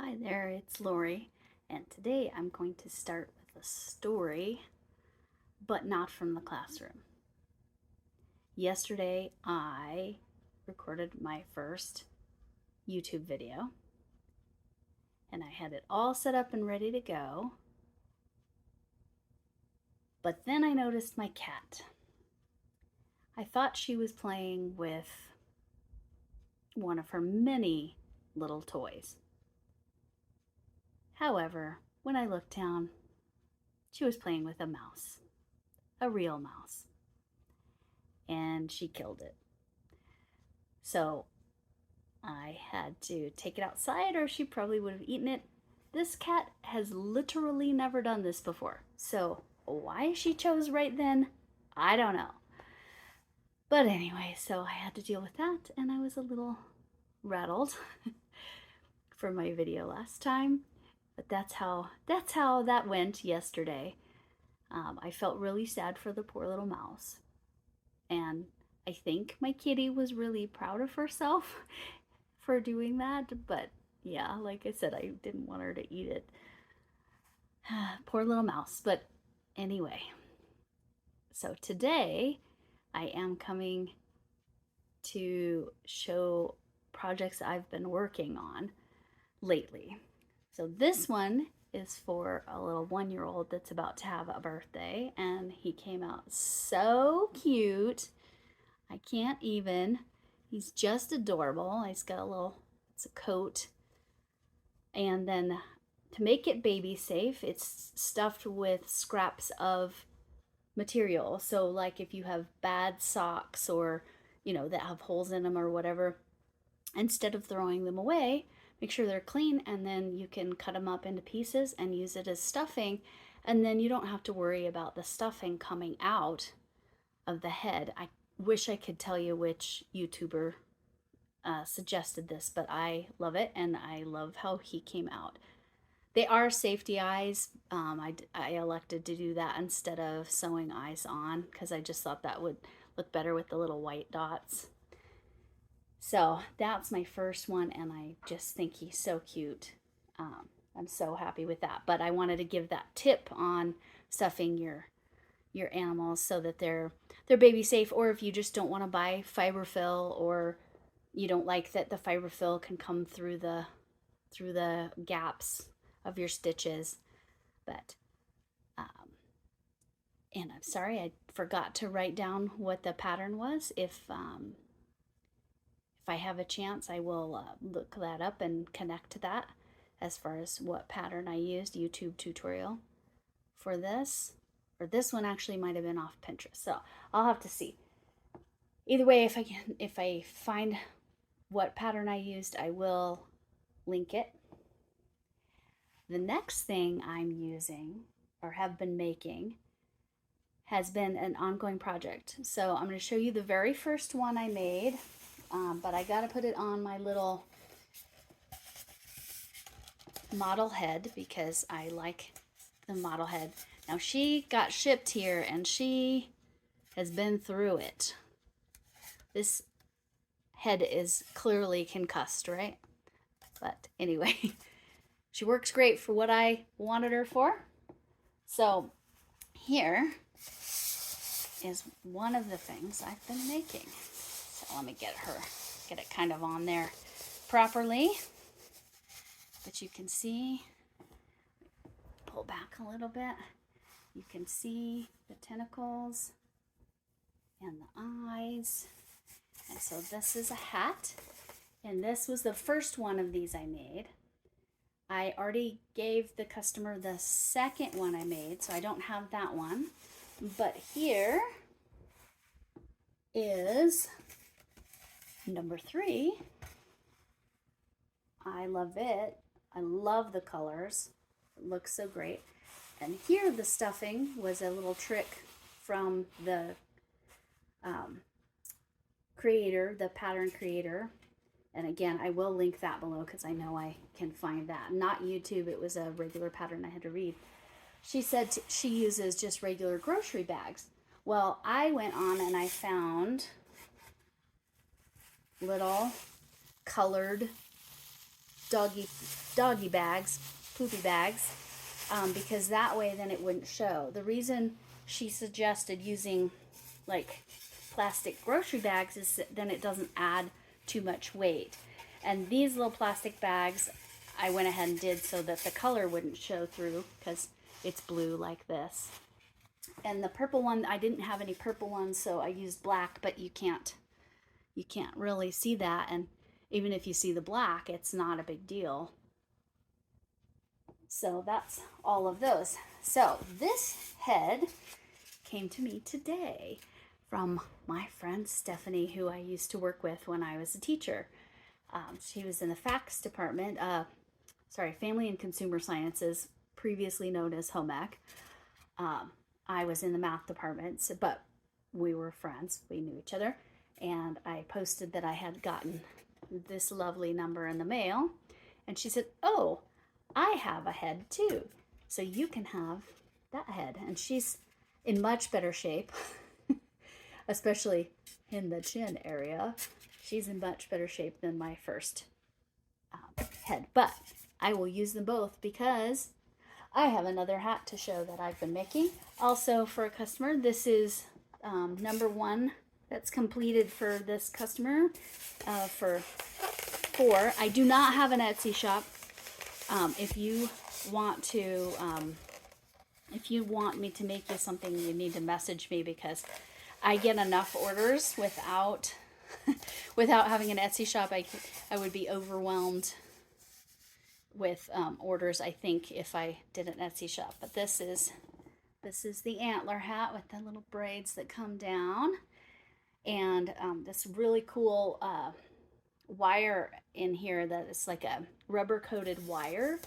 Hi there, it's Lori, and today I'm going to start with a story, but not from the classroom. Yesterday I recorded my first YouTube video, and I had it all set up and ready to go, but then I noticed my cat. I thought she was playing with one of her many little toys. However, when I looked down, she was playing with a mouse, a real mouse, and she killed it. So I had to take it outside or she probably would have eaten it. This cat has literally never done this before. So why she chose right then, I don't know. But anyway, so I had to deal with that, and I was a little rattled for my video last time. But that's how that went yesterday. I felt really sad for the poor little mouse. And I think my kitty was really proud of herself for doing that. But yeah, like I said, I didn't want her to eat it. Poor little mouse. But anyway, so today I am coming to show projects I've been working on lately. So this one is for a little 1-year-old that's about to have a birthday, and he came out so cute. I can't even. He's just adorable. He's got it's a coat. And then to make it baby safe, it's stuffed with scraps of material. So like if you have bad socks or, that have holes in them or whatever, instead of throwing them away, make sure they're clean, and then you can cut them up into pieces and use it as stuffing, and then you don't have to worry about the stuffing coming out of the head. I wish I could tell you which YouTuber suggested this, but I love it, and I love how he came out. They are safety eyes. I elected to do that instead of sewing eyes on because I just thought that would look better with the little white dots. So that's my first one, and I just think he's so cute. I'm so happy with that. But I wanted to give that tip on stuffing your animals so that they're baby safe, or if you just don't want to buy fiberfill, or you don't like that the fiberfill can come through the gaps of your stitches. But and I'm sorry I forgot to write down what the pattern was. If I have a chance, I will look that up and connect to that as far as what pattern I used. YouTube tutorial for this, or this one actually might have been off Pinterest, so I'll have to see. Either way, if I find what pattern I used, I will link it. The next thing I'm using or have been making has been an ongoing project. So I'm going to show you the very first one I made, but I got to put it on my little model head because I like the model head. Now she got shipped here and she has been through it. This head is clearly concussed, right? But anyway, she works great for what I wanted her for. So here is one of the things I've been making. So let me get it kind of on there properly. But you can see, pull back a little bit, you can see the tentacles and the eyes. And so this is a hat, and this was the first one of these I made. I already gave the customer the second one I made, so I don't have that one. But here is number 3. I love it. I love the colors. It looks so great. And here the stuffing was a little trick from the creator, the pattern creator. And again, I will link that below because I know I can find that. Not YouTube, it was a regular pattern I had to read. She said she uses just regular grocery bags. Well, I went on and I found little colored doggy bags, poopy bags, because that way then it wouldn't show. The reason she suggested using like plastic grocery bags is that then it doesn't add too much weight. And these little plastic bags, I went ahead and did so that the color wouldn't show through because it's blue like this. And the purple one, I didn't have any purple ones, so I used black, but you can't really see that. And even if you see the black, it's not a big deal. So that's all of those. So this head came to me today from my friend Stephanie, who I used to work with when I was a teacher. She was in the FACS department, Family and Consumer Sciences, previously known as home ec. I was in the math department, but we were friends. We knew each other. And I posted that I had gotten this lovely number in the mail. And she said, oh, I have a head too. So you can have that head. And she's in much better shape, especially in the chin area. She's in much better shape than my first head. But I will use them both because I have another hat to show that I've been making. Also for a customer, this is number 1 that's completed for this customer for 4. I do not have an Etsy shop. If you want me to make you something, you need to message me because I get enough orders without having an Etsy shop. I would be overwhelmed with orders, I think, if I did an Etsy shop. But this is the Antler hat with the little braids that come down, and this really cool wire in here that is like a rubber coated wire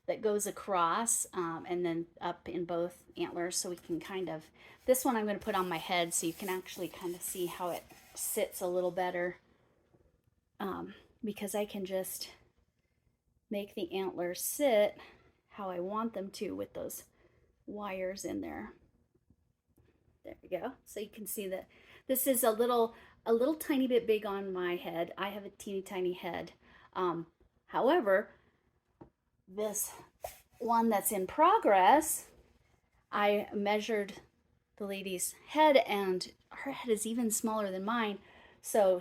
that goes across and then up in both antlers, so we can kind of, this one I'm going to put on my head so you can actually kind of see how it sits a little better, because I can just make the antlers sit how I want them to with those wires in there. There we go. So you can see that this is a little tiny bit big on my head. I have a teeny tiny head. However, this one that's in progress, I measured the lady's head and her head is even smaller than mine. So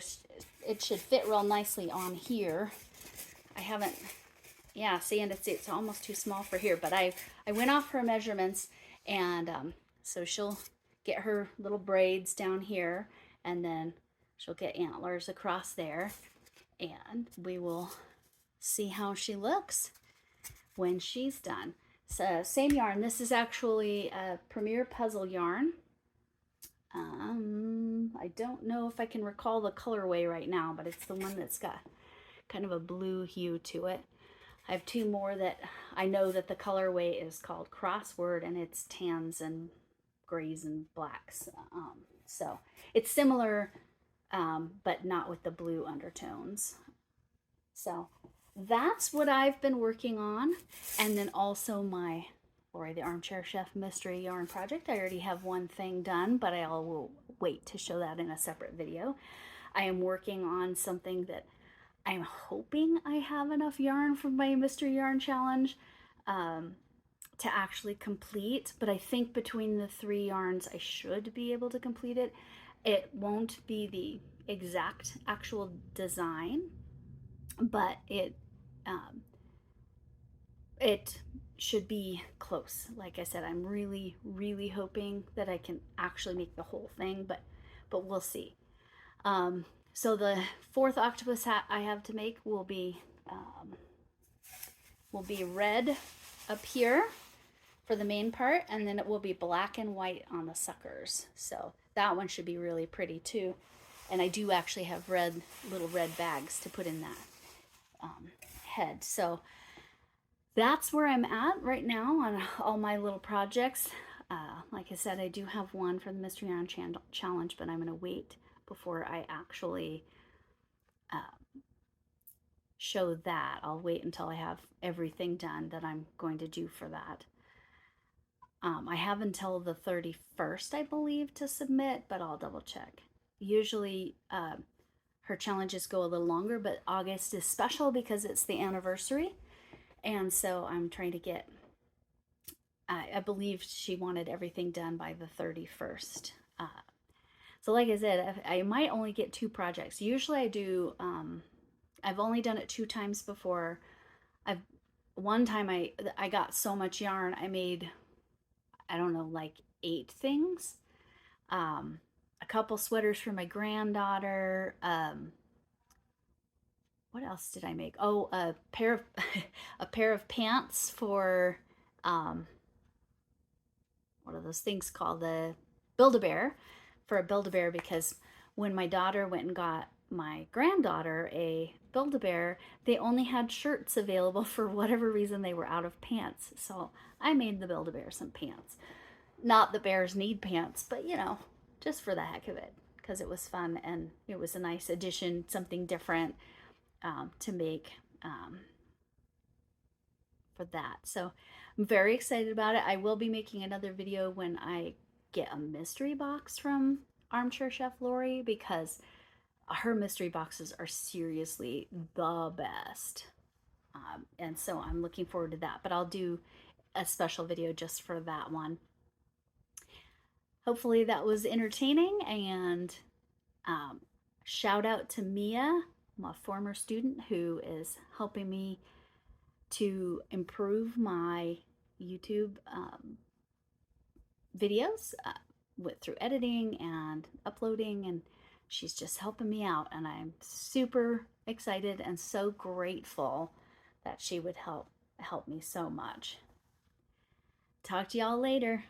it should fit real nicely on here. I haven't, yeah, see, and it's almost too small for here, but I went off her measurements, and so she'll get her little braids down here, and then she'll get antlers across there, and we will see how she looks when she's done. So same yarn. This is actually a Premier Puzzle yarn. I don't know if I can recall the colorway right now, but it's the one that's got kind of a blue hue to it. I have 2 more that I know that the colorway is called Crossword, and it's tans and grays and blacks. So it's similar, but not with the blue undertones. So that's what I've been working on. And then also my Lori the Armchair Chef Mystery Yarn Project. I already have one thing done, but I will wait to show that in a separate video. I am working on something that I'm hoping I have enough yarn from my Mystery Yarn Challenge to actually complete, but I think between the 3 yarns I should be able to complete it. It won't be the exact actual design, but it should be close. Like I said, I'm really, really hoping that I can actually make the whole thing, but we'll see. So the 4th octopus hat I have to make will be red up here for the main part, and then it will be black and white on the suckers. So that one should be really pretty too. And I do actually have little red bags to put in that head. So that's where I'm at right now on all my little projects. Like I said, I do have one for the Mystery Yarn Challenge, but I'm going to wait before I actually show that. I'll wait until I have everything done that I'm going to do for that. I have until the 31st, I believe, to submit, but I'll double check. Usually her challenges go a little longer, but August is special because it's the anniversary. And so I'm trying to get, I believe she wanted everything done by the 31st. So like I said, I might only get 2 projects. Usually I do, I've only done it 2 times before. One time I got so much yarn, I made, I don't know, like 8 things. A couple sweaters for my granddaughter. What else did I make? Oh, a pair of a pair of pants for what are those things called? The Build-A-Bear, for a Build-A-Bear, because when my daughter went and got my granddaughter a Build-A-Bear, they only had shirts available. For whatever reason, they were out of pants. So I made the Build-A-Bear some pants. Not that bears need pants, but you know, just for the heck of it, because it was fun and it was a nice addition, something different to make for that. So I'm very excited about it. I will be making another video when I get a mystery box from Armchair Chef Lori, because her mystery boxes are seriously the best. And so I'm looking forward to that, but I'll do a special video just for that one. Hopefully that was entertaining, and shout out to Mia, my former student, who is helping me to improve my YouTube videos through editing and uploading, and she's just helping me out, and I'm super excited and so grateful that she would help me so much. Talk to y'all later.